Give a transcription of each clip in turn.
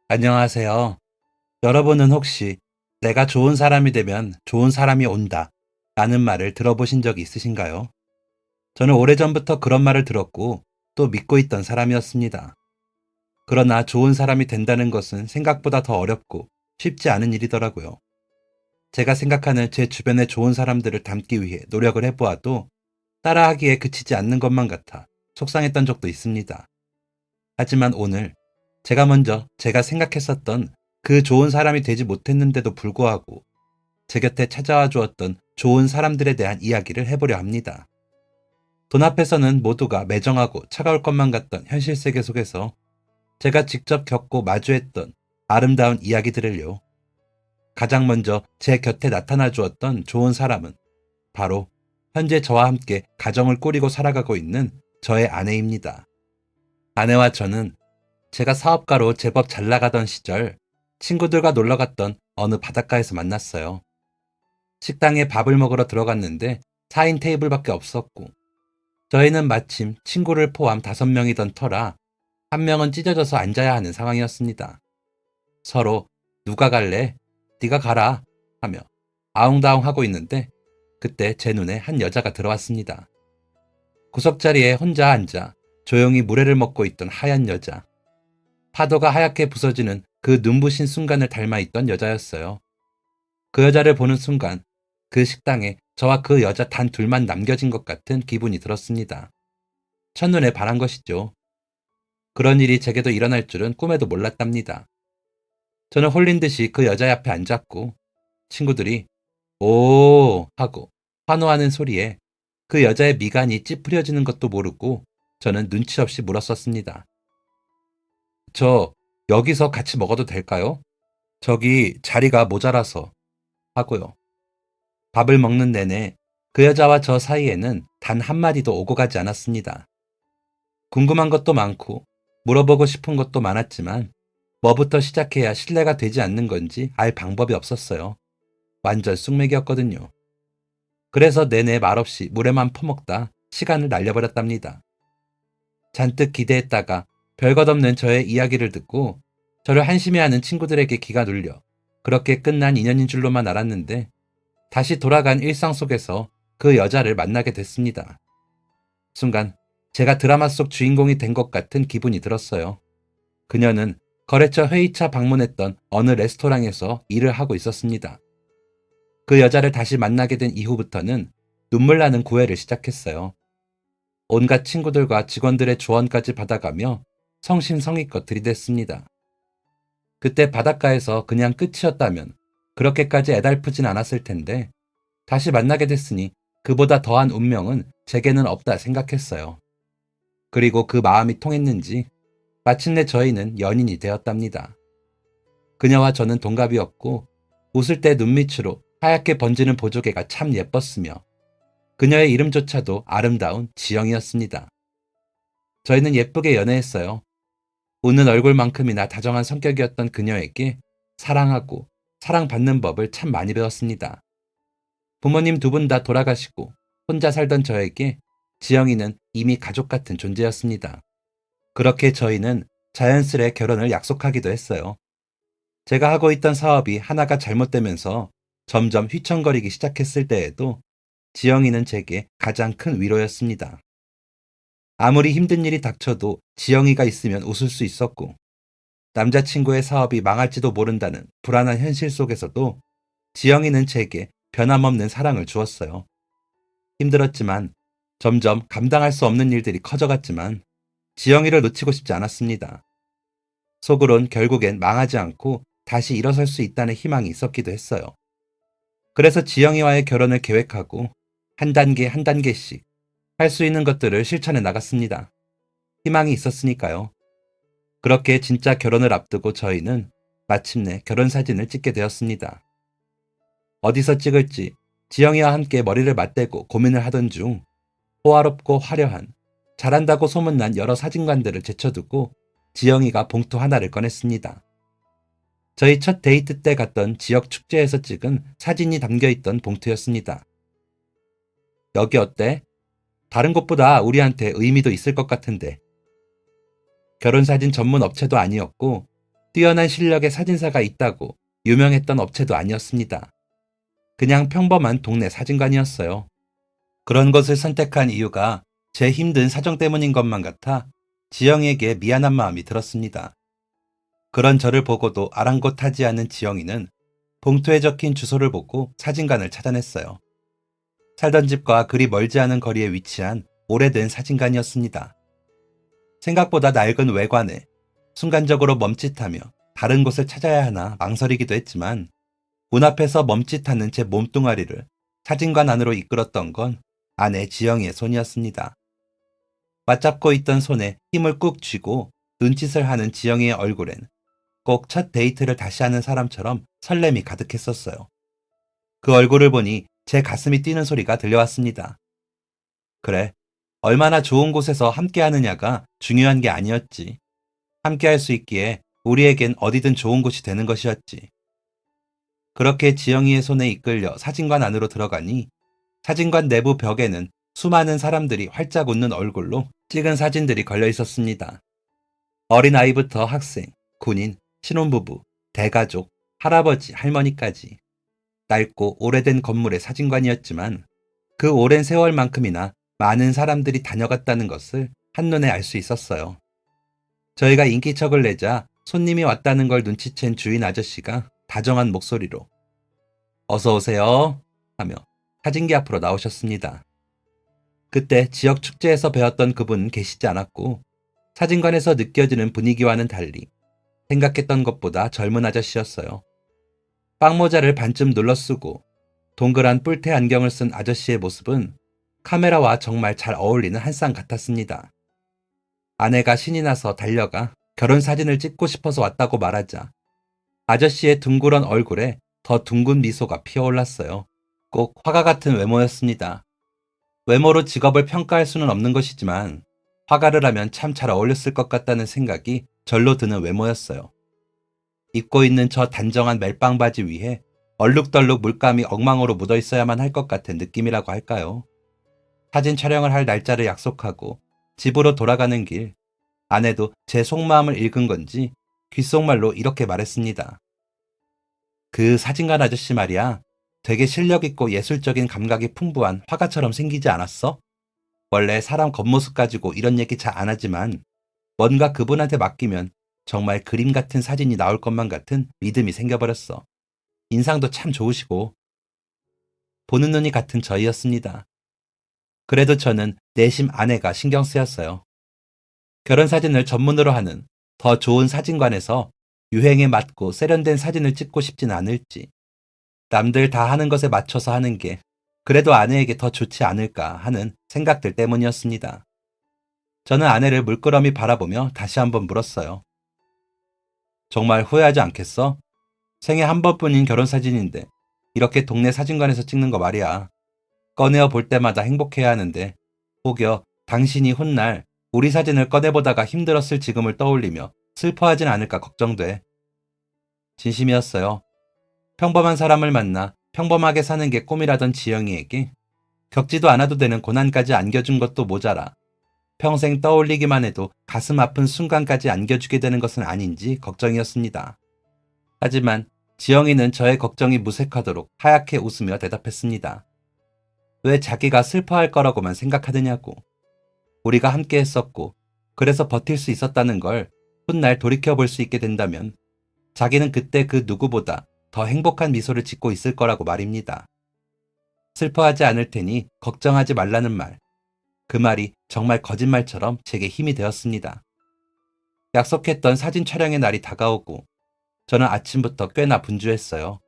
안녕하세요. 여러분은 혹시 내가 좋은 사람이 되면 좋은 사람이 온다 라는 말을 들어보신 적이 있으신가요? 저는 오래전부터 그런 말을 들었고 또 믿고 있던 사람이었습니다. 그러나 좋은 사람이 된다는 것은 생각보다 더 어렵고 쉽지 않은 일이더라고요. 제가 생각하는 제 주변의 좋은 사람들을 닮기 위해 노력을 해보아도 따라하기에 그치지 않는 것만 같아 속상했던 적도 있습니다. 하지만 오늘 제가 먼저 제가 생각했었던 그 좋은 사람이 되지 못했는데도 불구하고 제 곁에 찾아와 주었던 좋은 사람들에 대한 이야기를 해보려 합니다. 돈 앞에서는 모두가 매정하고 차가울 것만 같던 현실 세계 속에서 제가 직접 겪고 마주했던 아름다운 이야기들을요. 가장 먼저 제 곁에 나타나 주었던 좋은 사람은 바로 현재 저와 함께 가정을 꾸리고 살아가고 있는 저의 아내입니다. 아내와 저는 제가 사업가로 제법 잘 나가던 시절 친구들과 놀러 갔던 어느 바닷가에서 만났어요. 식당에 밥을 먹으러 들어갔는데 4인 테이블밖에 없었고 저희는 마침 친구를 포함 5명이던 터라 한 명은 찢어져서 앉아야 하는 상황이었습니다. 서로 누가 갈래? 네가 가라 하며 아웅다웅 하고 있는데 그때 제 눈에 한 여자가 들어왔습니다. 구석자리에 혼자 앉아 조용히 물회를 먹고 있던 하얀 여자. 파도가 하얗게 부서지는 그 눈부신 순간을 닮아 있던 여자였어요. 그 여자를 보는 순간 그 식당에 저와 그 여자 단 둘만 남겨진 것 같은 기분이 들었습니다. 첫눈에 반한 것이죠. 그런 일이 제게도 일어날 줄은 꿈에도 몰랐답니다. 저는 홀린 듯이 그 여자 옆에 앉았고 친구들이 오 하고 환호하는 소리에 그 여자의 미간이 찌푸려지는 것도 모르고 저는 눈치 없이 물었었습니다. 저 여기서 같이 먹어도 될까요? 저기 자리가 모자라서 하고요. 밥을 먹는 내내 그 여자와 저 사이에는 단 한마디도 오고 가지 않았습니다. 궁금한 것도 많고 물어보고 싶은 것도 많았지만 뭐부터 시작해야 신뢰가 되지 않는 건지 알 방법이 없었어요. 완전 쑥맥이었거든요. 그래서 내내 말없이 물에만 퍼먹다 시간을 날려버렸답니다. 잔뜩 기대했다가 별것없는 저의 이야기를 듣고 저를 한심해하는 친구들에게 기가 눌려 그렇게 끝난 인연인 줄로만 알았는데 다시 돌아간 일상 속에서 그 여자를 만나게 됐습니다. 순간 제가 드라마 속 주인공이 된 것 같은 기분이 들었어요. 그녀는 거래처 회의차 방문했던 어느 레스토랑에서 일을 하고 있었습니다. 그 여자를 다시 만나게 된 이후부터는 눈물 나는 구애를 시작했어요. 온갖 친구들과 직원들의 조언까지 받아가며 성심성의껏 들이댔습니다. 그때 바닷가에서 그냥 끝이었다면 그렇게까지 애달프진 않았을 텐데 다시 만나게 됐으니 그보다 더한 운명은 제게는 없다 생각했어요. 그리고 그 마음이 통했는지 마침내 저희는 연인이 되었답니다. 그녀와 저는 동갑이었고 웃을 때 눈밑으로 하얗게 번지는 보조개가 참 예뻤으며 그녀의 이름조차도 아름다운 지영이었습니다. 저희는 예쁘게 연애했어요. 웃는 얼굴만큼이나 다정한 성격이었던 그녀에게 사랑하고 사랑받는 법을 참 많이 배웠습니다. 부모님 두 분 다 돌아가시고 혼자 살던 저에게 지영이는 이미 가족 같은 존재였습니다. 그렇게 저희는 자연스레 결혼을 약속하기도 했어요. 제가 하고 있던 사업이 하나가 잘못되면서 점점 휘청거리기 시작했을 때에도 지영이는 제게 가장 큰 위로였습니다. 아무리 힘든 일이 닥쳐도 지영이가 있으면 웃을 수 있었고 남자친구의 사업이 망할지도 모른다는 불안한 현실 속에서도 지영이는 제게 변함없는 사랑을 주었어요. 힘들었지만 점점 감당할 수 없는 일들이 커져갔지만 지영이를 놓치고 싶지 않았습니다. 속으론 결국엔 망하지 않고 다시 일어설 수 있다는 희망이 있었기도 했어요. 그래서 지영이와의 결혼을 계획하고 한 단계 한 단계씩 할 수 있는 것들을 실천해 나갔습니다. 희망이 있었으니까요. 그렇게 진짜 결혼을 앞두고 저희는 마침내 결혼 사진을 찍게 되었습니다. 어디서 찍을지 지영이와 함께 머리를 맞대고 고민을 하던 중 호화롭고 화려한 잘한다고 소문난 여러 사진관들을 제쳐두고 지영이가 봉투 하나를 꺼냈습니다. 저희 첫 데이트 때 갔던 지역 축제에서 찍은 사진이 담겨있던 봉투였습니다. 여기 어때? 다른 곳보다 우리한테 의미도 있을 것 같은데. 결혼사진 전문 업체도 아니었고 뛰어난 실력의 사진사가 있다고 유명했던 업체도 아니었습니다. 그냥 평범한 동네 사진관이었어요. 그런 것을 선택한 이유가 제 힘든 사정 때문인 것만 같아 지영이에게 미안한 마음이 들었습니다. 그런 저를 보고도 아랑곳하지 않은 지영이는 봉투에 적힌 주소를 보고 사진관을 찾아냈어요. 살던 집과 그리 멀지 않은 거리에 위치한 오래된 사진관이었습니다. 생각보다 낡은 외관에 순간적으로 멈칫하며 다른 곳을 찾아야 하나 망설이기도 했지만 문 앞에서 멈칫하는 제 몸뚱아리를 사진관 안으로 이끌었던 건 아내 지영이의 손이었습니다. 맞잡고 있던 손에 힘을 꾹 쥐고 눈짓을 하는 지영이의 얼굴엔 꼭 첫 데이트를 다시 하는 사람처럼 설렘이 가득했었어요. 그 얼굴을 보니 제 가슴이 뛰는 소리가 들려왔습니다. 그래, 얼마나 좋은 곳에서 함께하느냐가 중요한 게 아니었지. 함께할 수 있기에 우리에겐 어디든 좋은 곳이 되는 것이었지. 그렇게 지영이의 손에 이끌려 사진관 안으로 들어가니 사진관 내부 벽에는 수많은 사람들이 활짝 웃는 얼굴로 찍은 사진들이 걸려 있었습니다. 어린아이부터 학생, 군인, 신혼부부, 대가족, 할아버지, 할머니까지. 낡고 오래된 건물의 사진관이었지만 그 오랜 세월만큼이나 많은 사람들이 다녀갔다는 것을 한눈에 알 수 있었어요. 저희가 인기척을 내자 손님이 왔다는 걸 눈치챈 주인 아저씨가 다정한 목소리로 어서 오세요 하며 사진기 앞으로 나오셨습니다. 그때 지역 축제에서 배웠던 그분은 계시지 않았고 사진관에서 느껴지는 분위기와는 달리 생각했던 것보다 젊은 아저씨였어요. 빵모자를 반쯤 눌러쓰고 동그란 뿔테 안경을 쓴 아저씨의 모습은 카메라와 정말 잘 어울리는 한 쌍 같았습니다. 아내가 신이 나서 달려가 결혼 사진을 찍고 싶어서 왔다고 말하자 아저씨의 둥그런 얼굴에 더 둥근 미소가 피어올랐어요. 꼭 화가 같은 외모였습니다. 외모로 직업을 평가할 수는 없는 것이지만 화가를 하면 참 잘 어울렸을 것 같다는 생각이 절로 드는 외모였어요. 입고 있는 저 단정한 멜빵 바지 위에 얼룩덜룩 물감이 엉망으로 묻어 있어야만 할 것 같은 느낌이라고 할까요? 사진 촬영을 할 날짜를 약속하고 집으로 돌아가는 길, 아내도 제 속마음을 읽은 건지 귓속말로 이렇게 말했습니다. 그 사진관 아저씨 말이야, 되게 실력 있고 예술적인 감각이 풍부한 화가처럼 생기지 않았어? 원래 사람 겉모습 가지고 이런 얘기 잘 안 하지만 뭔가 그분한테 맡기면 정말 그림 같은 사진이 나올 것만 같은 믿음이 생겨버렸어. 인상도 참 좋으시고. 보는 눈이 같은 저희였습니다. 그래도 저는 내심 아내가 신경 쓰였어요. 결혼 사진을 전문으로 하는 더 좋은 사진관에서 유행에 맞고 세련된 사진을 찍고 싶진 않을지, 남들 다 하는 것에 맞춰서 하는 게 그래도 아내에게 더 좋지 않을까 하는 생각들 때문이었습니다. 저는 아내를 물끄러미 바라보며 다시 한번 물었어요. 정말 후회하지 않겠어? 생애 한 번뿐인 결혼사진인데 이렇게 동네 사진관에서 찍는 거 말이야. 꺼내어 볼 때마다 행복해야 하는데 혹여 당신이 훗날 우리 사진을 꺼내보다가 힘들었을 지금을 떠올리며 슬퍼하진 않을까 걱정돼. 진심이었어요. 평범한 사람을 만나 평범하게 사는 게 꿈이라던 지영이에게 겪지도 않아도 되는 고난까지 안겨준 것도 모자라 평생 떠올리기만 해도 가슴 아픈 순간까지 안겨주게 되는 것은 아닌지 걱정이었습니다. 하지만 지영이는 저의 걱정이 무색하도록 하얗게 웃으며 대답했습니다. 왜 자기가 슬퍼할 거라고만 생각하느냐고. 우리가 함께 했었고 그래서 버틸 수 있었다는 걸 훗날 돌이켜볼 수 있게 된다면 자기는 그때 그 누구보다 더 행복한 미소를 짓고 있을 거라고 말입니다. 슬퍼하지 않을 테니 걱정하지 말라는 말. 그 말이 정말 거짓말처럼 제게 힘이 되었습니다. 약속했던 사진 촬영의 날이 다가오고 저는 아침부터 꽤나 분주했어요.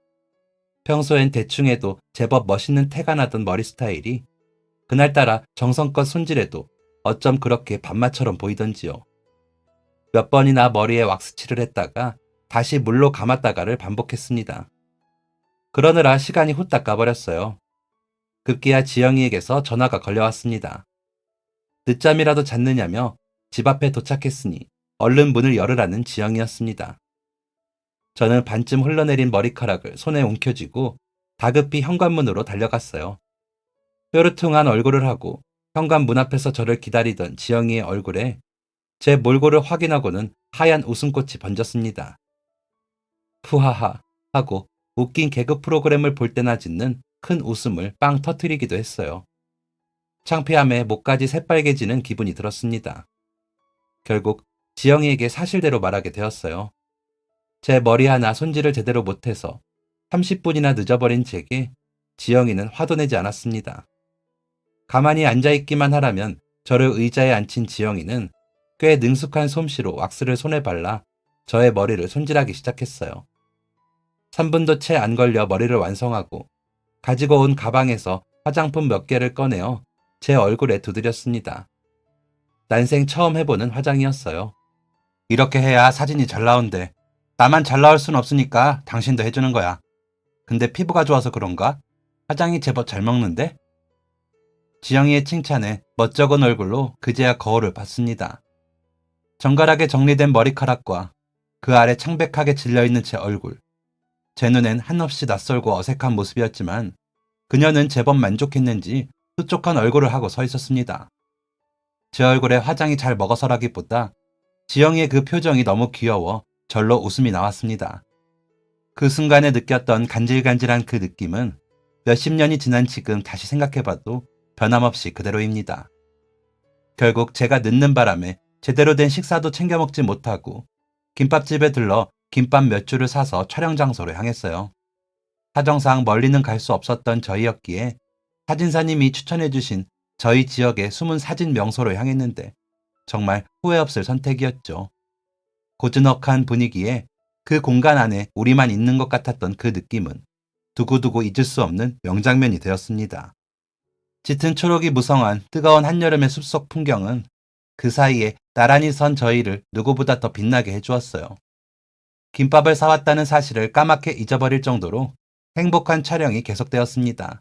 평소엔 대충 해도 제법 멋있는 태가 나던 머리 스타일이 그날따라 정성껏 손질해도 어쩜 그렇게 반마처럼 보이던지요. 몇 번이나 머리에 왁스칠을 했다가 다시 물로 감았다가를 반복했습니다. 그러느라 시간이 후딱 가버렸어요. 급기야 지영이에게서 전화가 걸려왔습니다. 늦잠이라도 잤느냐며 집 앞에 도착했으니 얼른 문을 열으라는 지영이었습니다. 저는 반쯤 흘러내린 머리카락을 손에 움켜쥐고 다급히 현관문으로 달려갔어요. 뾰루퉁한 얼굴을 하고 현관 문 앞에서 저를 기다리던 지영이의 얼굴에 제 몰골을 확인하고는 하얀 웃음꽃이 번졌습니다. 푸하하 하고 웃긴 개그 프로그램을 볼 때나 짓는 큰 웃음을 빵 터트리기도 했어요. 창피함에 목까지 새빨개지는 기분이 들었습니다. 결국 지영이에게 사실대로 말하게 되었어요. 제 머리 하나 손질을 제대로 못해서 30분이나 늦어버린 제게 지영이는 화도 내지 않았습니다. 가만히 앉아있기만 하라면 저를 의자에 앉힌 지영이는 꽤 능숙한 솜씨로 왁스를 손에 발라 저의 머리를 손질하기 시작했어요. 3분도 채 안 걸려 머리를 완성하고 가지고 온 가방에서 화장품 몇 개를 꺼내어 제 얼굴에 두드렸습니다. 난생 처음 해보는 화장이었어요. 이렇게 해야 사진이 잘 나온대. 나만 잘 나올 순 없으니까 당신도 해주는 거야. 근데 피부가 좋아서 그런가? 화장이 제법 잘 먹는데? 지영이의 칭찬에 멋쩍은 얼굴로 그제야 거울을 봤습니다. 정갈하게 정리된 머리카락과 그 아래 창백하게 질려있는 제 얼굴. 제 눈엔 한없이 낯설고 어색한 모습이었지만 그녀는 제법 만족했는지 수쪽한 얼굴을 하고 서 있었습니다. 제 얼굴에 화장이 잘 먹어서라기보다 지영이의 그 표정이 너무 귀여워 절로 웃음이 나왔습니다. 그 순간에 느꼈던 간질간질한 그 느낌은 몇십 년이 지난 지금 다시 생각해봐도 변함없이 그대로입니다. 결국 제가 늦는 바람에 제대로 된 식사도 챙겨 먹지 못하고 김밥집에 들러 김밥 몇 줄을 사서 촬영 장소로 향했어요. 사정상 멀리는 갈 수 없었던 저희였기에 사진사님이 추천해주신 저희 지역의 숨은 사진 명소로 향했는데 정말 후회 없을 선택이었죠. 고즈넉한 분위기에 그 공간 안에 우리만 있는 것 같았던 그 느낌은 두고두고 잊을 수 없는 명장면이 되었습니다. 짙은 초록이 무성한 뜨거운 한여름의 숲속 풍경은 그 사이에 나란히 선 저희를 누구보다 더 빛나게 해주었어요. 김밥을 사왔다는 사실을 까맣게 잊어버릴 정도로 행복한 촬영이 계속되었습니다.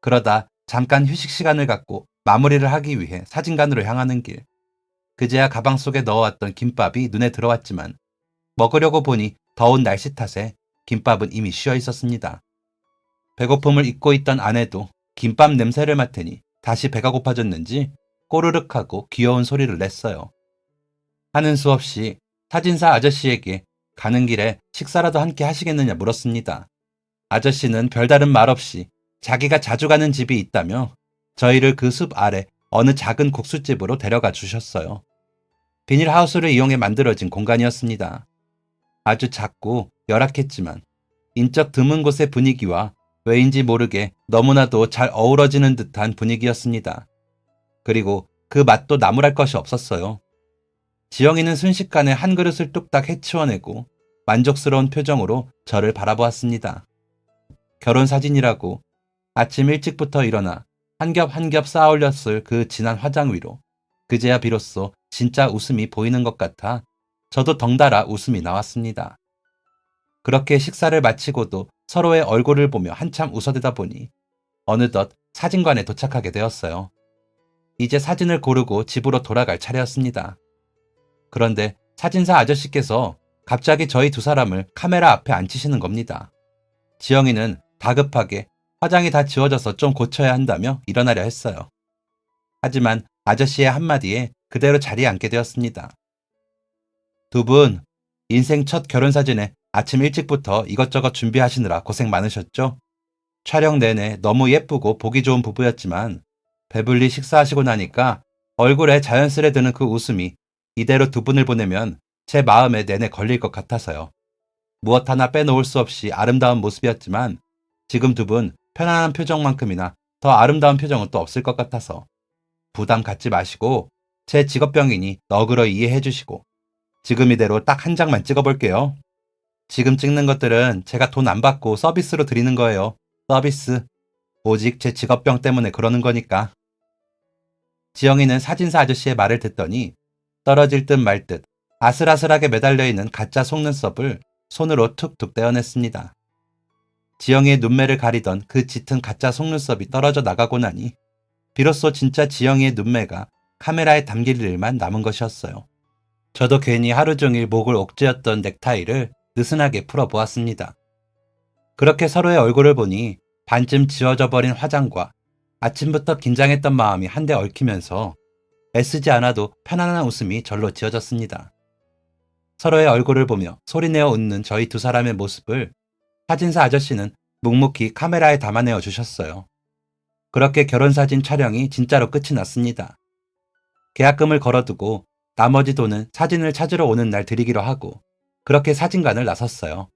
그러다 잠깐 휴식 시간을 갖고 마무리를 하기 위해 사진관으로 향하는 길. 그제야 가방 속에 넣어왔던 김밥이 눈에 들어왔지만 먹으려고 보니 더운 날씨 탓에 김밥은 이미 쉬어 있었습니다. 배고픔을 잊고 있던 아내도 김밥 냄새를 맡으니 다시 배가 고파졌는지 꼬르륵 하고 귀여운 소리를 냈어요. 하는 수 없이 사진사 아저씨에게 가는 길에 식사라도 함께 하시겠느냐 물었습니다. 아저씨는 별다른 말 없이 자기가 자주 가는 집이 있다며 저희를 그 숲 아래 어느 작은 국수집으로 데려가 주셨어요. 비닐하우스를 이용해 만들어진 공간이었습니다. 아주 작고 열악했지만 인적 드문 곳의 분위기와 왜인지 모르게 너무나도 잘 어우러지는 듯한 분위기였습니다. 그리고 그 맛도 나무랄 것이 없었어요. 지영이는 순식간에 한 그릇을 뚝딱 해치워내고 만족스러운 표정으로 저를 바라보았습니다. 결혼사진이라고 아침 일찍부터 일어나 한 겹 한 겹 쌓아올렸을 그 진한 화장 위로 그제야 비로소 진짜 웃음이 보이는 것 같아 저도 덩달아 웃음이 나왔습니다. 그렇게 식사를 마치고도 서로의 얼굴을 보며 한참 웃어대다 보니 어느덧 사진관에 도착하게 되었어요. 이제 사진을 고르고 집으로 돌아갈 차례였습니다. 그런데 사진사 아저씨께서 갑자기 저희 두 사람을 카메라 앞에 앉히시는 겁니다. 지영이는 다급하게 화장이 다 지워져서 좀 고쳐야 한다며 일어나려 했어요. 하지만 아저씨의 한마디에 그대로 자리에 앉게 되었습니다. 두 분, 인생 첫 결혼사진에 아침 일찍부터 이것저것 준비하시느라 고생 많으셨죠? 촬영 내내 너무 예쁘고 보기 좋은 부부였지만 배불리 식사하시고 나니까 얼굴에 자연스레 드는 그 웃음이 이대로 두 분을 보내면 제 마음에 내내 걸릴 것 같아서요. 무엇 하나 빼놓을 수 없이 아름다운 모습이었지만 지금 두 분 편안한 표정만큼이나 더 아름다운 표정은 또 없을 것 같아서 부담 갖지 마시고 제 직업병이니 너그러 이해해 주시고 지금 이대로 딱 한 장만 찍어볼게요. 지금 찍는 것들은 제가 돈 안 받고 서비스로 드리는 거예요. 서비스. 오직 제 직업병 때문에 그러는 거니까. 지영이는 사진사 아저씨의 말을 듣더니 떨어질 듯 말 듯 아슬아슬하게 매달려 있는 가짜 속눈썹을 손으로 툭툭 떼어냈습니다. 지영이의 눈매를 가리던 그 짙은 가짜 속눈썹이 떨어져 나가고 나니 비로소 진짜 지영이의 눈매가 카메라에 담길 일만 남은 것이었어요. 저도 괜히 하루 종일 목을 옥죄었던 넥타이를 느슨하게 풀어보았습니다. 그렇게 서로의 얼굴을 보니 반쯤 지워져 버린 화장과 아침부터 긴장했던 마음이 한데 얽히면서 애쓰지 않아도 편안한 웃음이 절로 지어졌습니다. 서로의 얼굴을 보며 소리내어 웃는 저희 두 사람의 모습을 사진사 아저씨는 묵묵히 카메라에 담아내어 주셨어요. 그렇게 결혼사진 촬영이 진짜로 끝이 났습니다. 계약금을 걸어두고 나머지 돈은 사진을 찾으러 오는 날 드리기로 하고 그렇게 사진관을 나섰어요.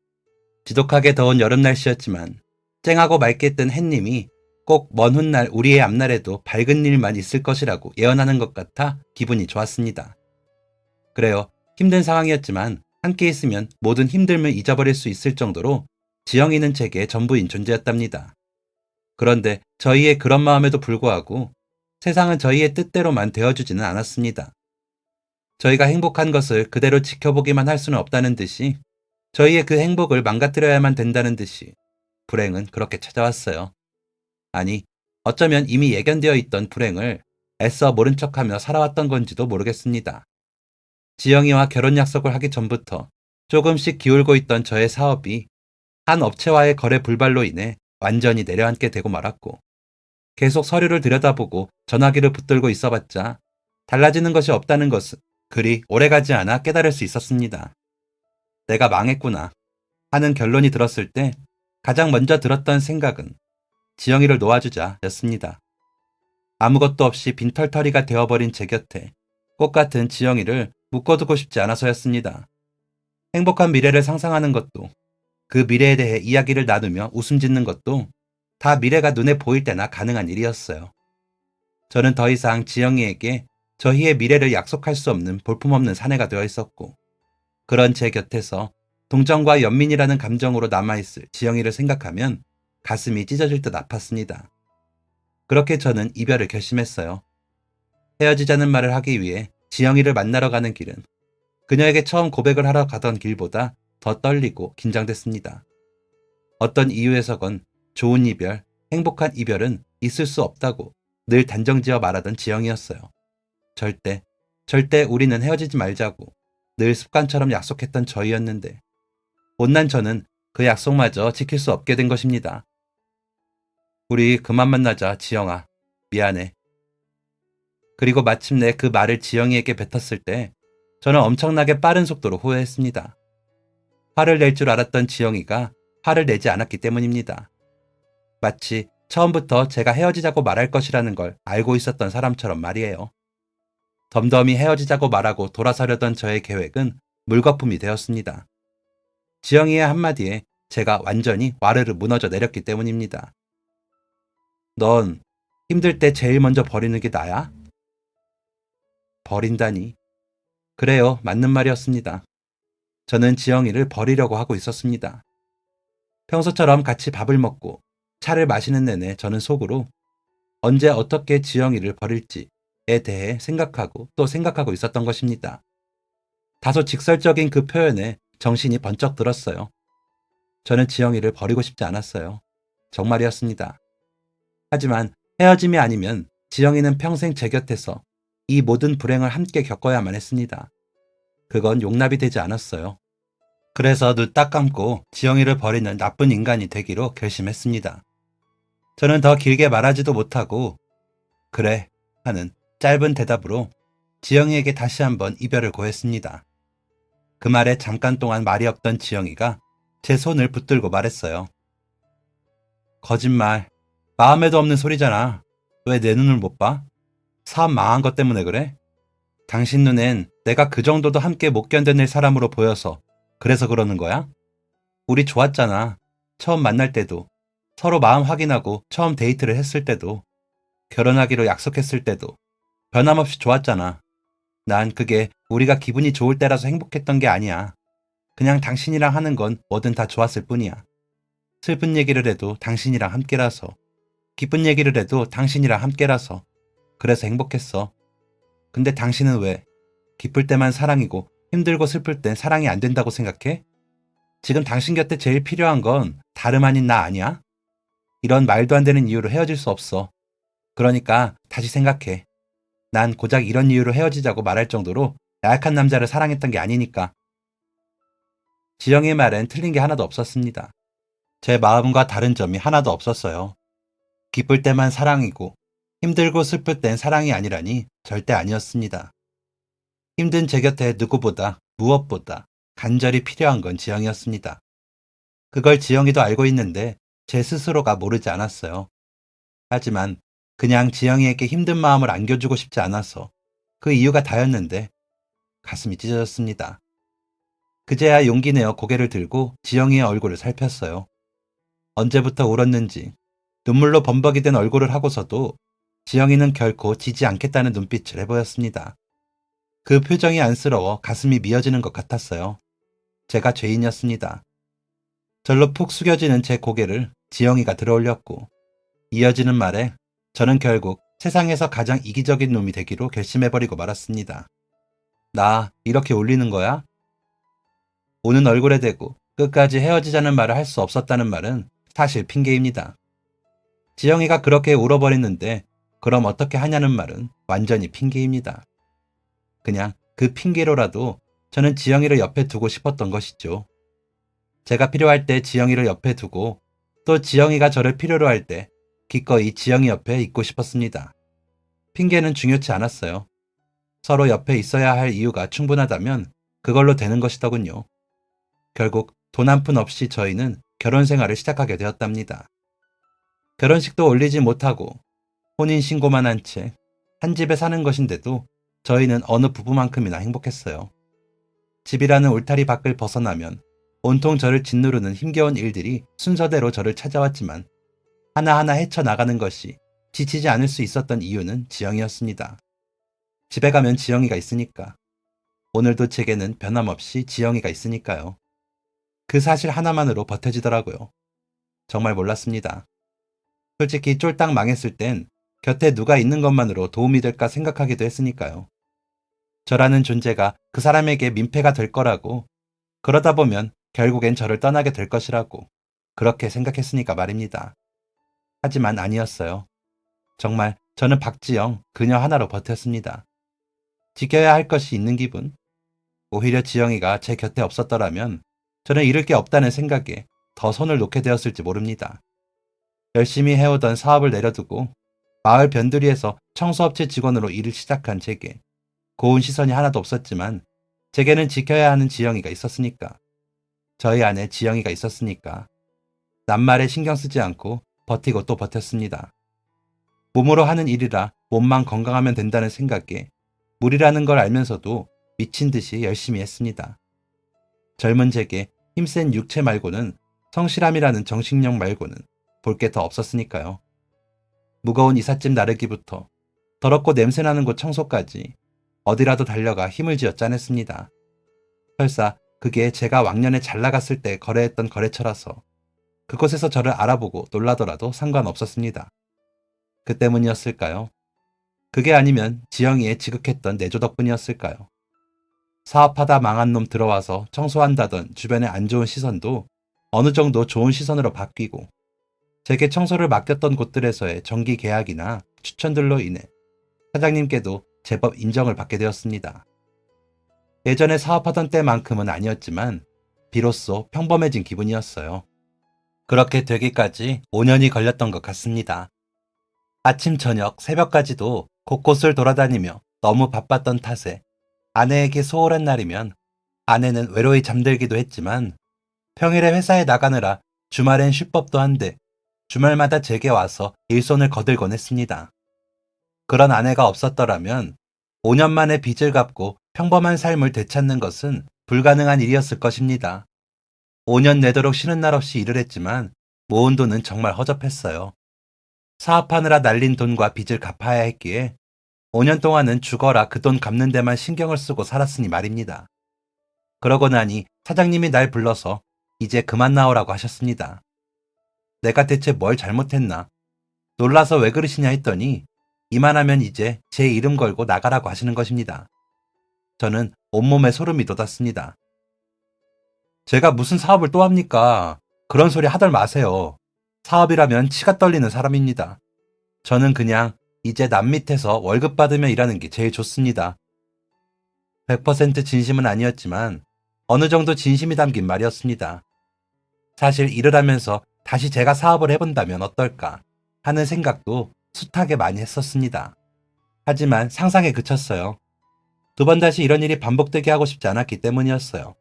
지독하게 더운 여름 날씨였지만 쨍하고 맑게 뜬 햇님이 꼭 먼 훗날 우리의 앞날에도 밝은 일만 있을 것이라고 예언하는 것 같아 기분이 좋았습니다. 그래요. 힘든 상황이었지만 함께 있으면 모든 힘듦을 잊어버릴 수 있을 정도로 지영이는 제게 전부인 존재였답니다. 그런데 저희의 그런 마음에도 불구하고 세상은 저희의 뜻대로만 되어주지는 않았습니다. 저희가 행복한 것을 그대로 지켜보기만 할 수는 없다는 듯이 저희의 그 행복을 망가뜨려야만 된다는 듯이 불행은 그렇게 찾아왔어요. 아니, 어쩌면 이미 예견되어 있던 불행을 애써 모른 척하며 살아왔던 건지도 모르겠습니다. 지영이와 결혼 약속을 하기 전부터 조금씩 기울고 있던 저의 사업이 한 업체와의 거래 불발로 인해 완전히 내려앉게 되고 말았고 계속 서류를 들여다보고 전화기를 붙들고 있어봤자 달라지는 것이 없다는 것은 그리 오래가지 않아 깨달을 수 있었습니다. 내가 망했구나 하는 결론이 들었을 때 가장 먼저 들었던 생각은 지영이를 놓아주자 였습니다. 아무것도 없이 빈털터리가 되어버린 제 곁에 꽃 같은 지영이를 묶어두고 싶지 않아서였습니다. 행복한 미래를 상상하는 것도 그 미래에 대해 이야기를 나누며 웃음 짓는 것도 다 미래가 눈에 보일 때나 가능한 일이었어요. 저는 더 이상 지영이에게 저희의 미래를 약속할 수 없는 볼품없는 사내가 되어 있었고 그런 제 곁에서 동정과 연민이라는 감정으로 남아있을 지영이를 생각하면 가슴이 찢어질 듯 아팠습니다. 그렇게 저는 이별을 결심했어요. 헤어지자는 말을 하기 위해 지영이를 만나러 가는 길은 그녀에게 처음 고백을 하러 가던 길보다 더 떨리고 긴장됐습니다. 어떤 이유에서건 좋은 이별, 행복한 이별은 있을 수 없다고 늘 단정지어 말하던 지영이었어요. 절대 우리는 헤어지지 말자고 늘 습관처럼 약속했던 저희였는데 못난 저는 그 약속마저 지킬 수 없게 된 것입니다. 우리 그만 만나자, 지영아. 미안해. 그리고 마침내 그 말을 지영이에게 뱉었을 때 저는 엄청나게 빠른 속도로 후회했습니다. 화를 낼 줄 알았던 지영이가 화를 내지 않았기 때문입니다. 마치 처음부터 제가 헤어지자고 말할 것이라는 걸 알고 있었던 사람처럼 말이에요. 덤덤히 헤어지자고 말하고 돌아서려던 저의 계획은 물거품이 되었습니다. 지영이의 한마디에 제가 완전히 와르르 무너져 내렸기 때문입니다. 넌 힘들 때 제일 먼저 버리는 게 나야? 버린다니. 그래요, 맞는 말이었습니다. 저는 지영이를 버리려고 하고 있었습니다. 평소처럼 같이 밥을 먹고 차를 마시는 내내 저는 속으로 언제 어떻게 지영이를 버릴지에 대해 생각하고 또 생각하고 있었던 것입니다. 다소 직설적인 그 표현에 정신이 번쩍 들었어요. 저는 지영이를 버리고 싶지 않았어요. 정말이었습니다. 하지만 헤어짐이 아니면 지영이는 평생 제 곁에서 이 모든 불행을 함께 겪어야만 했습니다. 그건 용납이 되지 않았어요. 그래서 눈 딱 감고 지영이를 버리는 나쁜 인간이 되기로 결심했습니다. 저는 더 길게 말하지도 못하고 그래 하는 짧은 대답으로 지영이에게 다시 한번 이별을 고했습니다. 그 말에 잠깐 동안 말이 없던 지영이가 제 손을 붙들고 말했어요. 거짓말. 마음에도 없는 소리잖아. 왜 내 눈을 못 봐? 사업 망한 것 때문에 그래? 당신 눈엔 내가 그 정도도 함께 못 견뎌낼 사람으로 보여서 그래서 그러는 거야? 우리 좋았잖아. 처음 만날 때도, 서로 마음 확인하고 처음 데이트를 했을 때도, 결혼하기로 약속했을 때도 변함없이 좋았잖아. 난 그게 우리가 기분이 좋을 때라서 행복했던 게 아니야. 그냥 당신이랑 하는 건 뭐든 다 좋았을 뿐이야. 슬픈 얘기를 해도 당신이랑 함께라서, 기쁜 얘기를 해도 당신이랑 함께라서, 그래서 행복했어. 근데 당신은 왜 기쁠 때만 사랑이고 힘들고 슬플 땐 사랑이 안 된다고 생각해? 지금 당신 곁에 제일 필요한 건 다름 아닌 나 아니야? 이런 말도 안 되는 이유로 헤어질 수 없어. 그러니까 다시 생각해. 난 고작 이런 이유로 헤어지자고 말할 정도로 나약한 남자를 사랑했던 게 아니니까. 지영의 말엔 틀린 게 하나도 없었습니다. 제 마음과 다른 점이 하나도 없었어요. 기쁠 때만 사랑이고 힘들고 슬플 땐 사랑이 아니라니 절대 아니었습니다. 힘든 제 곁에 누구보다 무엇보다 간절히 필요한 건 지영이었습니다. 그걸 지영이도 알고 있는데 제 스스로가 모르지 않았어요. 하지만 그냥 지영이에게 힘든 마음을 안겨주고 싶지 않아서 그 이유가 다였는데 가슴이 찢어졌습니다. 그제야 용기 내어 고개를 들고 지영이의 얼굴을 살폈어요. 언제부터 울었는지 눈물로 범벅이 된 얼굴을 하고서도 지영이는 결코 지지 않겠다는 눈빛을 해보였습니다. 그 표정이 안쓰러워 가슴이 미어지는 것 같았어요. 제가 죄인이었습니다. 절로 푹 숙여지는 제 고개를 지영이가 들어올렸고 이어지는 말에 저는 결국 세상에서 가장 이기적인 놈이 되기로 결심해버리고 말았습니다. 나 이렇게 울리는 거야? 우는 얼굴에 대고 끝까지 헤어지자는 말을 할 수 없었다는 말은 사실 핑계입니다. 지영이가 그렇게 울어버렸는데 그럼 어떻게 하냐는 말은 완전히 핑계입니다. 그냥 그 핑계로라도 저는 지영이를 옆에 두고 싶었던 것이죠. 제가 필요할 때 지영이를 옆에 두고 또 지영이가 저를 필요로 할 때 기꺼이 지영이 옆에 있고 싶었습니다. 핑계는 중요치 않았어요. 서로 옆에 있어야 할 이유가 충분하다면 그걸로 되는 것이더군요. 결국 돈 한 푼 없이 저희는 결혼 생활을 시작하게 되었답니다. 결혼식도 올리지 못하고 혼인신고만 한 채 한 집에 사는 것인데도 저희는 어느 부부만큼이나 행복했어요. 집이라는 울타리 밖을 벗어나면 온통 저를 짓누르는 힘겨운 일들이 순서대로 저를 찾아왔지만 하나하나 헤쳐나가는 것이 지치지 않을 수 있었던 이유는 지영이었습니다. 집에 가면 지영이가 있으니까. 오늘도 제게는 변함없이 지영이가 있으니까요. 그 사실 하나만으로 버텨지더라고요. 정말 몰랐습니다. 솔직히 쫄딱 망했을 땐 곁에 누가 있는 것만으로 도움이 될까 생각하기도 했으니까요. 저라는 존재가 그 사람에게 민폐가 될 거라고, 그러다 보면 결국엔 저를 떠나게 될 것이라고 그렇게 생각했으니까 말입니다. 하지만 아니었어요. 정말 저는 박지영 그녀 하나로 버텼습니다. 지켜야 할 것이 있는 기분? 오히려 지영이가 제 곁에 없었더라면 저는 잃을 게 없다는 생각에 더 손을 놓게 되었을지 모릅니다. 열심히 해오던 사업을 내려두고 마을 변두리에서 청소업체 직원으로 일을 시작한 제게 고운 시선이 하나도 없었지만 제게는 지켜야 하는 지영이가 있었으니까, 저희 안에 지영이가 있었으니까 낱말에 신경 쓰지 않고 버티고 또 버텼습니다. 몸으로 하는 일이라 몸만 건강하면 된다는 생각에 무리라는 걸 알면서도 미친 듯이 열심히 했습니다. 젊은 제게 힘센 육체 말고는, 성실함이라는 정신력 말고는 볼 게 더 없었으니까요. 무거운 이삿짐 나르기부터 더럽고 냄새나는 곳 청소까지 어디라도 달려가 힘을 쥐어 짜냈습니다. 설사 그게 제가 왕년에 잘 나갔을 때 거래했던 거래처라서 그곳에서 저를 알아보고 놀라더라도 상관없었습니다. 그 때문이었을까요? 그게 아니면 지영이의 지극했던 내조 덕분이었을까요? 사업하다 망한 놈 들어와서 청소한다던 주변의 안 좋은 시선도 어느 정도 좋은 시선으로 바뀌고, 제게 청소를 맡겼던 곳들에서의 정기 계약이나 추천들로 인해 사장님께도 제법 인정을 받게 되었습니다. 예전에 사업하던 때만큼은 아니었지만 비로소 평범해진 기분이었어요. 그렇게 되기까지 5년이 걸렸던 것 같습니다. 아침 저녁 새벽까지도 곳곳을 돌아다니며 너무 바빴던 탓에 아내에게 소홀한 날이면 아내는 외로이 잠들기도 했지만, 평일에 회사에 나가느라 주말엔 쉴 법도 한데 주말마다 제게 와서 일손을 거들곤 했습니다. 그런 아내가 없었더라면 5년 만에 빚을 갚고 평범한 삶을 되찾는 것은 불가능한 일이었을 것입니다. 5년 내도록 쉬는 날 없이 일을 했지만 모은 돈은 정말 허접했어요. 사업하느라 날린 돈과 빚을 갚아야 했기에 5년 동안은 죽어라 그 돈 갚는 데만 신경을 쓰고 살았으니 말입니다. 그러고 나니 사장님이 날 불러서 이제 그만 나오라고 하셨습니다. 내가 대체 뭘 잘못했나? 놀라서 왜 그러시냐 했더니 이만하면 이제 제 이름 걸고 나가라고 하시는 것입니다. 저는 온몸에 소름이 돋았습니다. 제가 무슨 사업을 또 합니까? 그런 소리 하들 마세요. 사업이라면 치가 떨리는 사람입니다. 저는 그냥 이제 남 밑에서 월급 받으며 일하는 게 제일 좋습니다. 100% 진심은 아니었지만 어느 정도 진심이 담긴 말이었습니다. 사실 일을 하면서 다시 제가 사업을 해본다면 어떨까 하는 생각도 숱하게 많이 했었습니다. 하지만 상상에 그쳤어요. 두 번 다시 이런 일이 반복되게 하고 싶지 않았기 때문이었어요.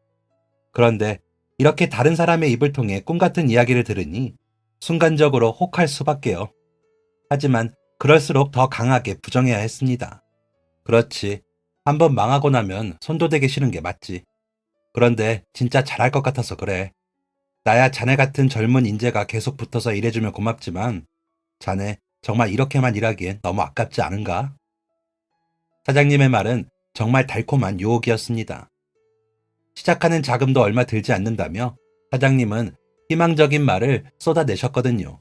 그런데 이렇게 다른 사람의 입을 통해 꿈같은 이야기를 들으니 순간적으로 혹할 수밖에요. 하지만 그럴수록 더 강하게 부정해야 했습니다. 그렇지. 한번 망하고 나면 손도 대기 싫은 게 맞지. 그런데 진짜 잘할 것 같아서 그래. 나야 자네 같은 젊은 인재가 계속 붙어서 일해주면 고맙지만 자네 정말 이렇게만 일하기엔 너무 아깝지 않은가? 사장님의 말은 정말 달콤한 유혹이었습니다. 시작하는 자금도 얼마 들지 않는다며 사장님은 희망적인 말을 쏟아내셨거든요.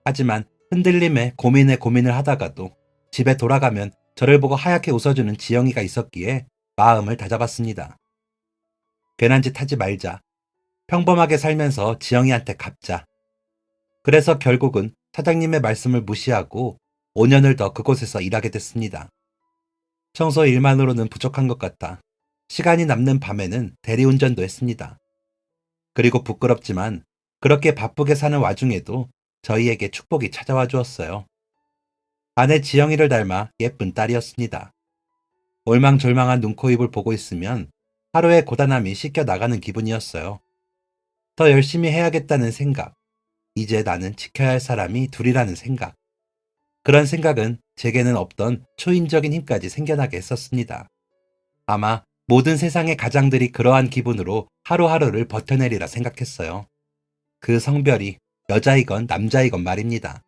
하지만 흔들림에 고민을 하다가도 집에 돌아가면 저를 보고 하얗게 웃어주는 지영이가 있었기에 마음을 다잡았습니다. 괜한 짓 하지 말자. 평범하게 살면서 지영이한테 갚자. 그래서 결국은 사장님의 말씀을 무시하고 5년을 더 그곳에서 일하게 됐습니다. 청소 일만으로는 부족한 것 같아 시간이 남는 밤에는 대리운전도 했습니다. 그리고 부끄럽지만 그렇게 바쁘게 사는 와중에도 저희에게 축복이 찾아와 주었어요. 아내 지영이를 닮아 예쁜 딸이었습니다. 올망졸망한 눈코입을 보고 있으면 하루의 고단함이 씻겨 나가는 기분이었어요. 더 열심히 해야겠다는 생각, 이제 나는 지켜야 할 사람이 둘이라는 생각. 그런 생각은 제게는 없던 초인적인 힘까지 생겨나게 했었습니다. 아마 모든 세상의 가장들이 그러한 기분으로 하루하루를 버텨내리라 생각했어요. 그 성별이 여자이건 남자이건 말입니다.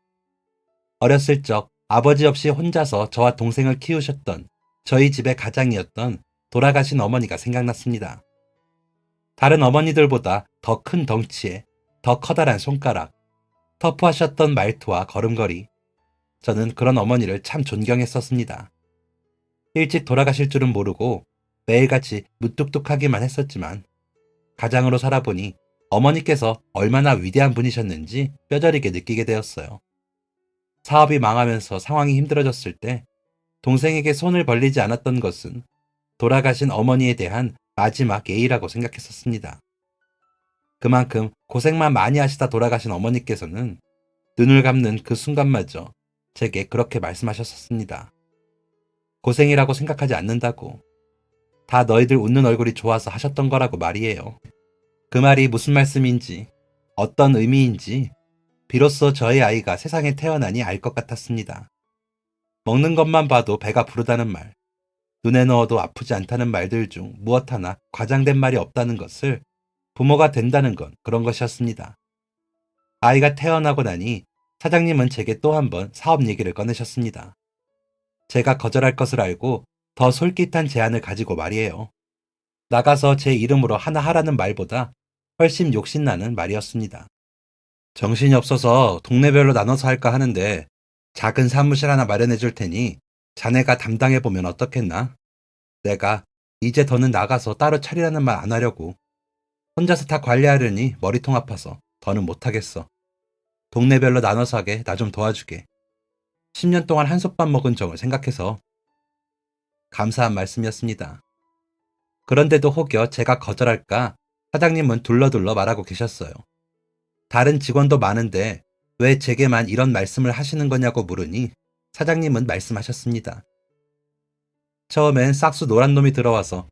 어렸을 적 아버지 없이 혼자서 저와 동생을 키우셨던 저희 집의 가장이었던 돌아가신 어머니가 생각났습니다. 다른 어머니들보다 더 큰 덩치에 더 커다란 손가락, 터프하셨던 말투와 걸음걸이. 저는 그런 어머니를 참 존경했었습니다. 일찍 돌아가실 줄은 모르고 매일같이 무뚝뚝하기만 했었지만 가장으로 살아보니 어머니께서 얼마나 위대한 분이셨는지 뼈저리게 느끼게 되었어요. 사업이 망하면서 상황이 힘들어졌을 때 동생에게 손을 벌리지 않았던 것은 돌아가신 어머니에 대한 마지막 예의라고 생각했었습니다. 그만큼 고생만 많이 하시다 돌아가신 어머니께서는 눈을 감는 그 순간마저 제게 그렇게 말씀하셨었습니다. 고생이라고 생각하지 않는다고. 다 너희들 웃는 얼굴이 좋아서 하셨던 거라고 말이에요. 그 말이 무슨 말씀인지, 어떤 의미인지 비로소 저의 아이가 세상에 태어나니 알 것 같았습니다. 먹는 것만 봐도 배가 부르다는 말, 눈에 넣어도 아프지 않다는 말들 중 무엇 하나 과장된 말이 없다는 것을 부모가 된다는 건 그런 것이었습니다. 아이가 태어나고 나니 사장님은 제게 또 한 번 사업 얘기를 꺼내셨습니다. 제가 거절할 것을 알고 더 솔깃한 제안을 가지고 말이에요. 나가서 제 이름으로 하나 하라는 말보다 훨씬 욕심나는 말이었습니다. 정신이 없어서 동네별로 나눠서 할까 하는데 작은 사무실 하나 마련해 줄 테니 자네가 담당해 보면 어떻겠나? 내가 이제 더는 나가서 따로 차리라는 말 안 하려고. 혼자서 다 관리하려니 머리통 아파서 더는 못하겠어. 동네별로 나눠서 하게 나 좀 도와주게. 10년 동안 한솥밥 먹은 적을 생각해서. 감사한 말씀이었습니다. 그런데도 혹여 제가 거절할까 사장님은 둘러둘러 말하고 계셨어요. 다른 직원도 많은데 왜 제게만 이런 말씀을 하시는 거냐고 물으니 사장님은 말씀하셨습니다. 처음엔 싹수 노란 놈이 들어와서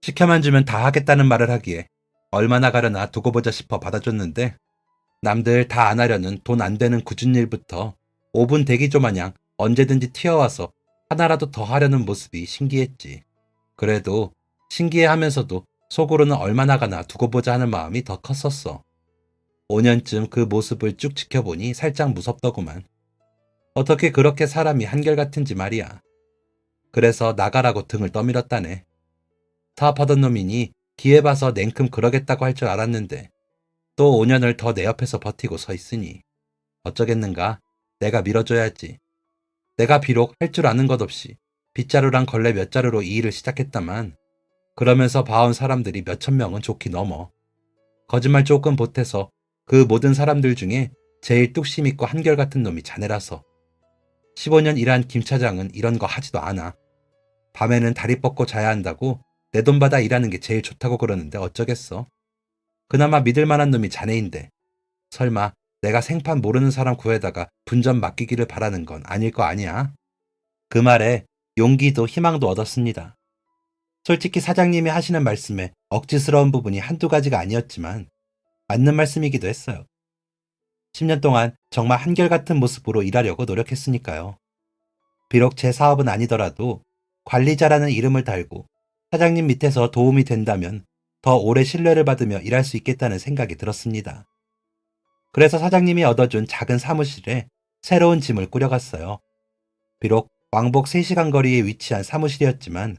시켜만 주면 다 하겠다는 말을 하기에 얼마나 가려나 두고 보자 싶어 받아줬는데 남들 다 안 하려는 돈 안 되는 굳은 일부터 5분 대기조 마냥 언제든지 튀어와서 하나라도 더 하려는 모습이 신기했지. 그래도 신기해하면서도 속으로는 얼마나 가나 두고 보자 하는 마음이 더 컸었어. 5년쯤 그 모습을 쭉 지켜보니 살짝 무섭더구만. 어떻게 그렇게 사람이 한결같은지 말이야. 그래서 나가라고 등을 떠밀었다네. 사업하던 놈이니 기회 봐서 냉큼 그러겠다고 할 줄 알았는데 또 5년을 더 내 옆에서 버티고 서 있으니 어쩌겠는가. 내가 밀어줘야지. 내가 비록 할 줄 아는 것 없이 빗자루랑 걸레 몇 자루로 이 일을 시작했다만 그러면서 봐온 사람들이 몇천 명은 좋게 넘어. 거짓말 조금 보태서 그 모든 사람들 중에 제일 뚝심 있고 한결같은 놈이 자네라서. 15년 일한 김 차장은 이런 거 하지도 않아. 밤에는 다리 뻗고 자야 한다고 내 돈 받아 일하는 게 제일 좋다고 그러는데 어쩌겠어. 그나마 믿을 만한 놈이 자네인데 설마 내가 생판 모르는 사람 구해다가 분전 맡기기를 바라는 건 아닐 거 아니야. 그 말에 용기도 희망도 얻었습니다. 솔직히 사장님이 하시는 말씀에 억지스러운 부분이 한두 가지가 아니었지만 맞는 말씀이기도 했어요. 10년 동안 정말 한결같은 모습으로 일하려고 노력했으니까요. 비록 제 사업은 아니더라도 관리자라는 이름을 달고 사장님 밑에서 도움이 된다면 더 오래 신뢰를 받으며 일할 수 있겠다는 생각이 들었습니다. 그래서 사장님이 얻어준 작은 사무실에 새로운 짐을 꾸려갔어요. 비록 왕복 3시간 거리에 위치한 사무실이었지만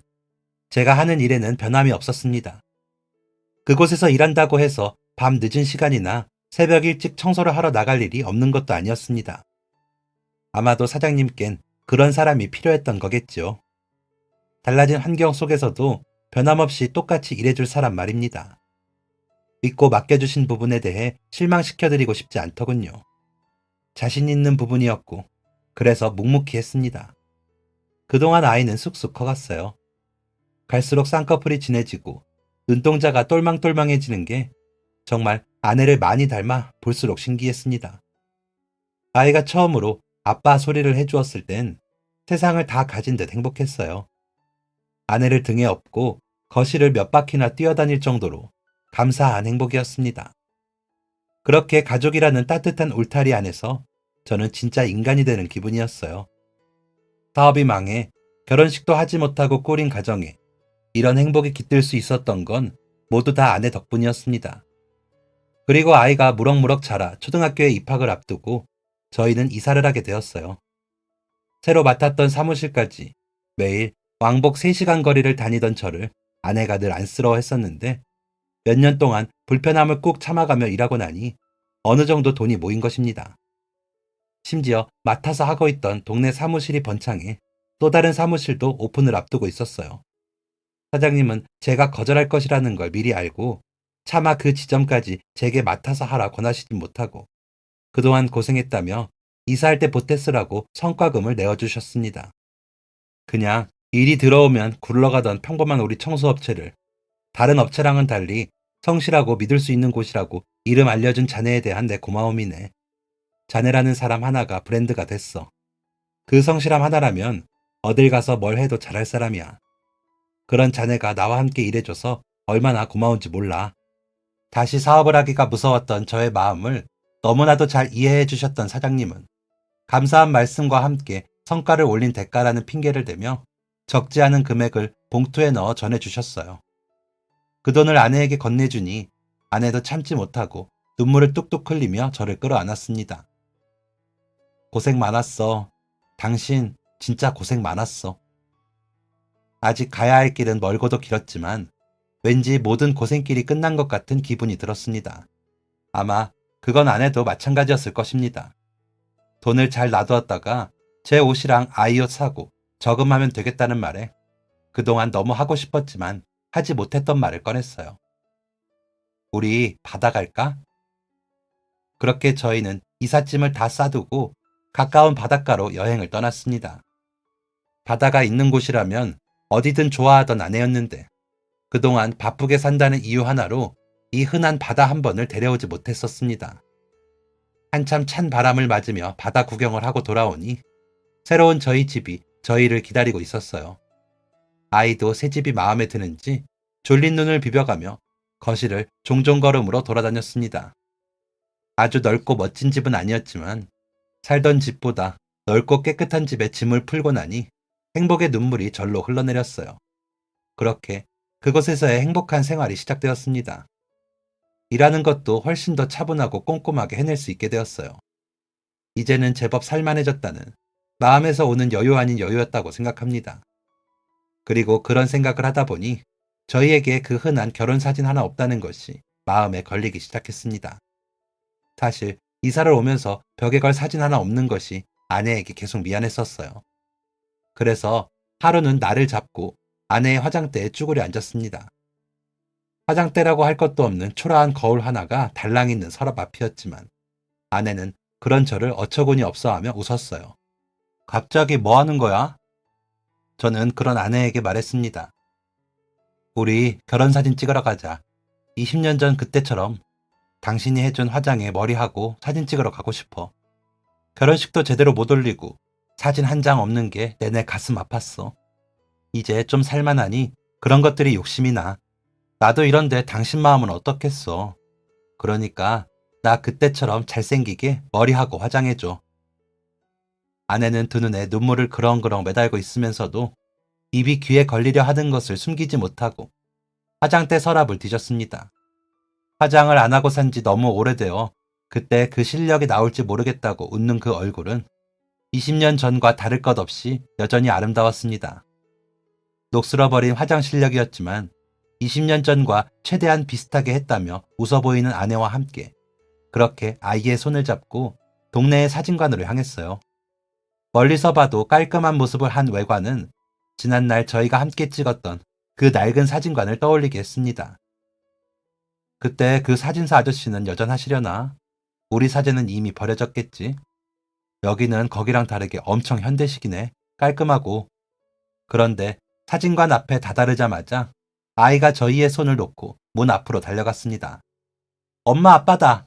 제가 하는 일에는 변함이 없었습니다. 그곳에서 일한다고 해서 밤 늦은 시간이나 새벽 일찍 청소를 하러 나갈 일이 없는 것도 아니었습니다. 아마도 사장님껜 그런 사람이 필요했던 거겠죠. 달라진 환경 속에서도 변함없이 똑같이 일해줄 사람 말입니다. 믿고 맡겨주신 부분에 대해 실망시켜드리고 싶지 않더군요. 자신 있는 부분이었고 그래서 묵묵히 했습니다. 그동안 아이는 쑥쑥 커갔어요. 갈수록 쌍꺼풀이 진해지고 눈동자가 똘망똘망해지는 게 정말 아내를 많이 닮아 볼수록 신기했습니다. 아이가 처음으로 아빠 소리를 해주었을 땐 세상을 다 가진 듯 행복했어요. 아내를 등에 업고 거실을 몇 바퀴나 뛰어다닐 정도로 감사한 행복이었습니다. 그렇게 가족이라는 따뜻한 울타리 안에서 저는 진짜 인간이 되는 기분이었어요. 사업이 망해 결혼식도 하지 못하고 꾸린 가정에 이런 행복이 깃들 수 있었던 건 모두 다 아내 덕분이었습니다. 그리고 아이가 무럭무럭 자라 초등학교에 입학을 앞두고 저희는 이사를 하게 되었어요. 새로 맡았던 사무실까지 매일 왕복 3시간 거리를 다니던 저를 아내가 늘 안쓰러워했었는데 몇 년 동안 불편함을 꾹 참아가며 일하고 나니 어느 정도 돈이 모인 것입니다. 심지어 맡아서 하고 있던 동네 사무실이 번창해 또 다른 사무실도 오픈을 앞두고 있었어요. 사장님은 제가 거절할 것이라는 걸 미리 알고 차마 그 지점까지 제게 맡아서 하라 권하시진 못하고 그동안 고생했다며 이사할 때 보태 쓰라고 성과금을 내어주셨습니다. 그냥 일이 들어오면 굴러가던 평범한 우리 청소업체를 다른 업체랑은 달리 성실하고 믿을 수 있는 곳이라고 이름 알려준 자네에 대한 내 고마움이네. 자네라는 사람 하나가 브랜드가 됐어. 그 성실함 하나라면 어딜 가서 뭘 해도 잘할 사람이야. 그런 자네가 나와 함께 일해줘서 얼마나 고마운지 몰라. 다시 사업을 하기가 무서웠던 저의 마음을 너무나도 잘 이해해 주셨던 사장님은 감사한 말씀과 함께 성과를 올린 대가라는 핑계를 대며 적지 않은 금액을 봉투에 넣어 전해주셨어요. 그 돈을 아내에게 건네주니 아내도 참지 못하고 눈물을 뚝뚝 흘리며 저를 끌어안았습니다. 고생 많았어. 당신 진짜 고생 많았어. 아직 가야 할 길은 멀고도 길었지만 왠지 모든 고생길이 끝난 것 같은 기분이 들었습니다. 아마 그건 아내도 마찬가지였을 것입니다. 돈을 잘 놔두었다가 제 옷이랑 아이 옷 사고 저금하면 되겠다는 말에 그동안 너무 하고 싶었지만 하지 못했던 말을 꺼냈어요. 우리 바다 갈까? 그렇게 저희는 이삿짐을 다 싸두고 가까운 바닷가로 여행을 떠났습니다. 바다가 있는 곳이라면 어디든 좋아하던 아내였는데 그동안 바쁘게 산다는 이유 하나로 이 흔한 바다 한 번을 데려오지 못했었습니다. 한참 찬 바람을 맞으며 바다 구경을 하고 돌아오니 새로운 저희 집이 저희를 기다리고 있었어요. 아이도 새 집이 마음에 드는지 졸린 눈을 비벼가며 거실을 종종 걸음으로 돌아다녔습니다. 아주 넓고 멋진 집은 아니었지만 살던 집보다 넓고 깨끗한 집에 짐을 풀고 나니 행복의 눈물이 절로 흘러내렸어요. 그렇게 그곳에서의 행복한 생활이 시작되었습니다. 일하는 것도 훨씬 더 차분하고 꼼꼼하게 해낼 수 있게 되었어요. 이제는 제법 살만해졌다는 마음에서 오는 여유 아닌 여유였다고 생각합니다. 그리고 그런 생각을 하다 보니 저희에게 그 흔한 결혼 사진 하나 없다는 것이 마음에 걸리기 시작했습니다. 사실 이사를 오면서 벽에 걸 사진 하나 없는 것이 아내에게 계속 미안했었어요. 그래서 하루는 나를 잡고 아내의 화장대에 쭈그려 앉았습니다. 화장대라고 할 것도 없는 초라한 거울 하나가 달랑 있는 서랍 앞이었지만 아내는 그런 저를 어처구니 없어 하며 웃었어요. 갑자기 뭐 하는 거야? 저는 그런 아내에게 말했습니다. 우리 결혼사진 찍으러 가자. 20년 전 그때처럼 당신이 해준 화장에 머리하고 사진 찍으러 가고 싶어. 결혼식도 제대로 못 올리고 사진 한 장 없는 게 내내 가슴 아팠어. 이제 좀 살만하니 그런 것들이 욕심이 나. 나도 이런데 당신 마음은 어떻겠어. 그러니까 나 그때처럼 잘생기게 머리하고 화장해줘. 아내는 두 눈에 눈물을 그렁그렁 매달고 있으면서도 입이 귀에 걸리려 하는 것을 숨기지 못하고 화장대 서랍을 뒤졌습니다. 화장을 안 하고 산지 너무 오래되어 그때 그 실력이 나올지 모르겠다고 웃는 그 얼굴은 20년 전과 다를 것 없이 여전히 아름다웠습니다. 녹슬어버린 화장 실력이었지만 20년 전과 최대한 비슷하게 했다며 웃어 보이는 아내와 함께 그렇게 아이의 손을 잡고 동네의 사진관으로 향했어요. 멀리서 봐도 깔끔한 모습을 한 외관은 지난날 저희가 함께 찍었던 그 낡은 사진관을 떠올리게 했습니다. 그때 그 사진사 아저씨는 여전하시려나? 우리 사진은 이미 버려졌겠지. 여기는 거기랑 다르게 엄청 현대식이네. 깔끔하고. 그런데 사진관 앞에 다다르자마자 아이가 저희의 손을 놓고 문 앞으로 달려갔습니다. 엄마 아빠다!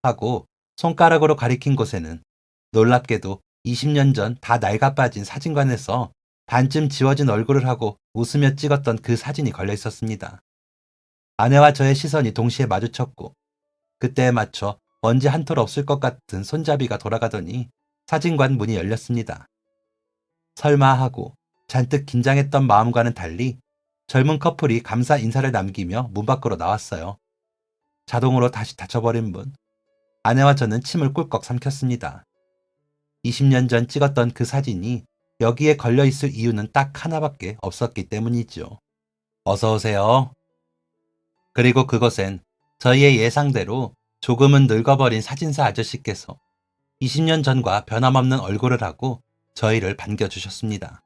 하고 손가락으로 가리킨 곳에는 놀랍게도 20년 전 다 낡아 빠진 사진관에서 반쯤 지워진 얼굴을 하고 웃으며 찍었던 그 사진이 걸려 있었습니다. 아내와 저의 시선이 동시에 마주쳤고 그때에 맞춰 먼지 한 톨 없을 것 같은 손잡이가 돌아가더니 사진관 문이 열렸습니다. 설마 하고 잔뜩 긴장했던 마음과는 달리 젊은 커플이 감사 인사를 남기며 문 밖으로 나왔어요. 자동으로 다시 닫혀버린 문. 아내와 저는 침을 꿀꺽 삼켰습니다. 20년 전 찍었던 그 사진이 여기에 걸려있을 이유는 딱 하나밖에 없었기 때문이죠. 어서 오세요. 그리고 그곳엔 저희의 예상대로 조금은 늙어버린 사진사 아저씨께서 20년 전과 변함없는 얼굴을 하고 저희를 반겨주셨습니다.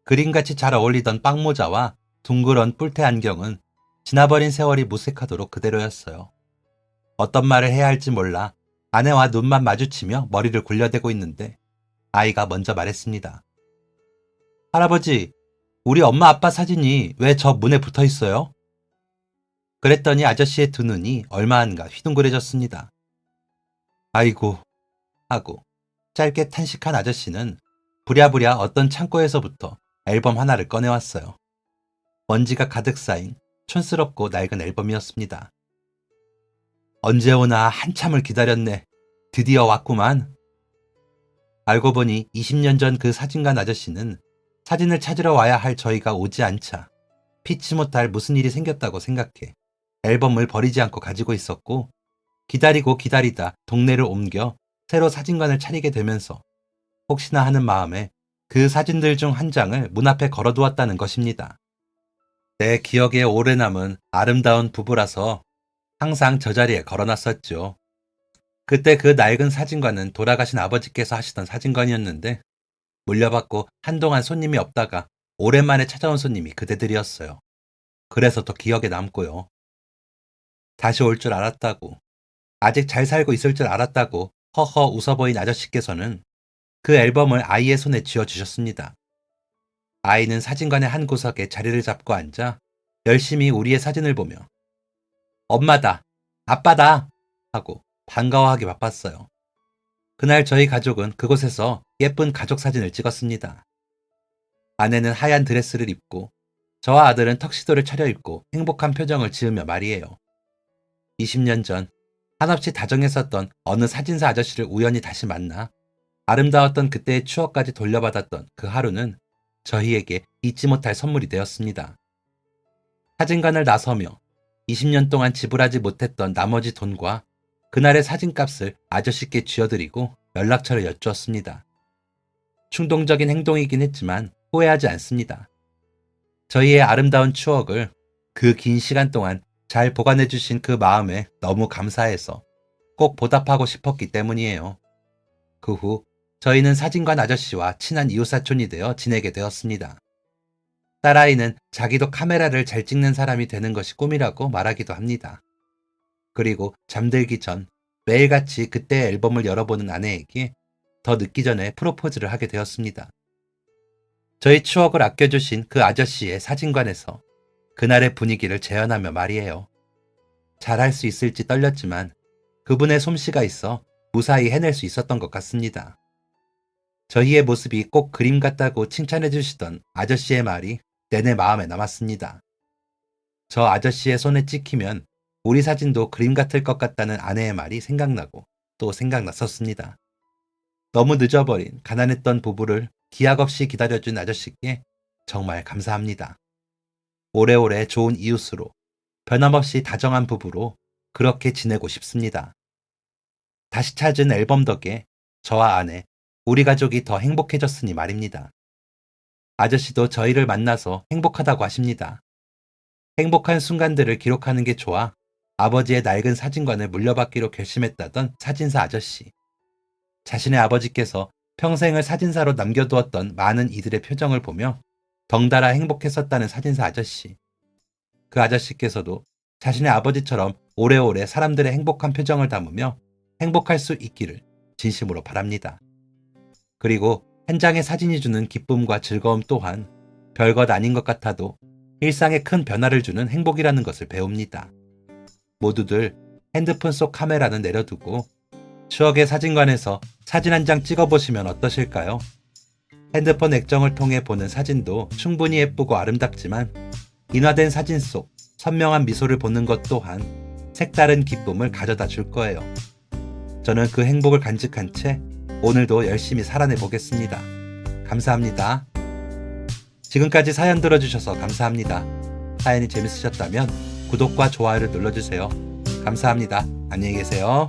그림같이 잘 어울리던 빵모자와 둥그런 뿔테 안경은 지나버린 세월이 무색하도록 그대로였어요. 어떤 말을 해야 할지 몰라 아내와 눈만 마주치며 머리를 굴려대고 있는데 아이가 먼저 말했습니다. 할아버지, 우리 엄마 아빠 사진이 왜 저 문에 붙어 있어요? 그랬더니 아저씨의 두 눈이 얼마안가 휘둥그레졌습니다. 아이고 하고 짧게 탄식한 아저씨는 부랴부랴 어떤 창고에서부터 앨범 하나를 꺼내왔어요. 먼지가 가득 쌓인 촌스럽고 낡은 앨범이었습니다. 언제 오나 한참을 기다렸네. 드디어 왔구만. 알고 보니 20년 전 그 사진관 아저씨는 사진을 찾으러 와야 할 저희가 오지 않자 피치 못할 무슨 일이 생겼다고 생각해 앨범을 버리지 않고 가지고 있었고 기다리고 기다리다 동네를 옮겨 새로 사진관을 차리게 되면서 혹시나 하는 마음에 그 사진들 중 한 장을 문 앞에 걸어두었다는 것입니다. 내 기억에 오래 남은 아름다운 부부라서 항상 저 자리에 걸어놨었죠. 그때 그 낡은 사진관은 돌아가신 아버지께서 하시던 사진관이었는데 물려받고 한동안 손님이 없다가 오랜만에 찾아온 손님이 그대들이었어요. 그래서 더 기억에 남고요. 다시 올 줄 알았다고, 아직 잘 살고 있을 줄 알았다고 허허 웃어 보인 아저씨께서는 그 앨범을 아이의 손에 쥐어주셨습니다. 아이는 사진관의 한 구석에 자리를 잡고 앉아 열심히 우리의 사진을 보며 엄마다, 아빠다 하고 반가워하기 바빴어요. 그날 저희 가족은 그곳에서 예쁜 가족 사진을 찍었습니다. 아내는 하얀 드레스를 입고 저와 아들은 턱시도를 차려입고 행복한 표정을 지으며 말이에요. 20년 전 한없이 다정했었던 어느 사진사 아저씨를 우연히 다시 만나 아름다웠던 그때의 추억까지 돌려받았던 그 하루는 저희에게 잊지 못할 선물이 되었습니다. 사진관을 나서며 20년 동안 지불하지 못했던 나머지 돈과 그날의 사진값을 아저씨께 쥐어드리고 연락처를 여쭈었습니다. 충동적인 행동이긴 했지만 후회하지 않습니다. 저희의 아름다운 추억을 그 긴 시간 동안 잘 보관해 주신 그 마음에 너무 감사해서 꼭 보답하고 싶었기 때문이에요. 그 후 저희는 사진관 아저씨와 친한 이웃사촌이 되어 지내게 되었습니다. 딸아이는 자기도 카메라를 잘 찍는 사람이 되는 것이 꿈이라고 말하기도 합니다. 그리고 잠들기 전 매일같이 그때의 앨범을 열어보는 아내에게 더 늦기 전에 프로포즈를 하게 되었습니다. 저희 추억을 아껴주신 그 아저씨의 사진관에서 그날의 분위기를 재현하며 말이에요. 잘할 수 있을지 떨렸지만 그분의 솜씨가 있어 무사히 해낼 수 있었던 것 같습니다. 저희의 모습이 꼭 그림 같다고 칭찬해 주시던 아저씨의 말이 내내 마음에 남았습니다. 저 아저씨의 손에 찍히면 우리 사진도 그림 같을 것 같다는 아내의 말이 생각나고 또 생각났었습니다. 너무 늦어버린 가난했던 부부를 기약 없이 기다려준 아저씨께 정말 감사합니다. 오래오래 좋은 이웃으로 변함없이 다정한 부부로 그렇게 지내고 싶습니다. 다시 찾은 앨범 덕에 저와 아내, 우리 가족이 더 행복해졌으니 말입니다. 아저씨도 저희를 만나서 행복하다고 하십니다. 행복한 순간들을 기록하는 게 좋아 아버지의 낡은 사진관을 물려받기로 결심했다던 사진사 아저씨. 자신의 아버지께서 평생을 사진사로 남겨두었던 많은 이들의 표정을 보며 덩달아 행복했었다는 사진사 아저씨. 그 아저씨께서도 자신의 아버지처럼 오래오래 사람들의 행복한 표정을 담으며 행복할 수 있기를 진심으로 바랍니다. 그리고 한 장의 사진이 주는 기쁨과 즐거움 또한 별것 아닌 것 같아도 일상에 큰 변화를 주는 행복이라는 것을 배웁니다. 모두들 핸드폰 속 카메라는 내려두고 추억의 사진관에서 사진 한 장 찍어보시면 어떠실까요? 핸드폰 액정을 통해 보는 사진도 충분히 예쁘고 아름답지만 인화된 사진 속 선명한 미소를 보는 것 또한 색다른 기쁨을 가져다 줄 거예요. 저는 그 행복을 간직한 채 오늘도 열심히 살아내 보겠습니다. 감사합니다. 지금까지 사연 들어주셔서 감사합니다. 사연이 재밌으셨다면 구독과 좋아요를 눌러주세요. 감사합니다. 안녕히 계세요.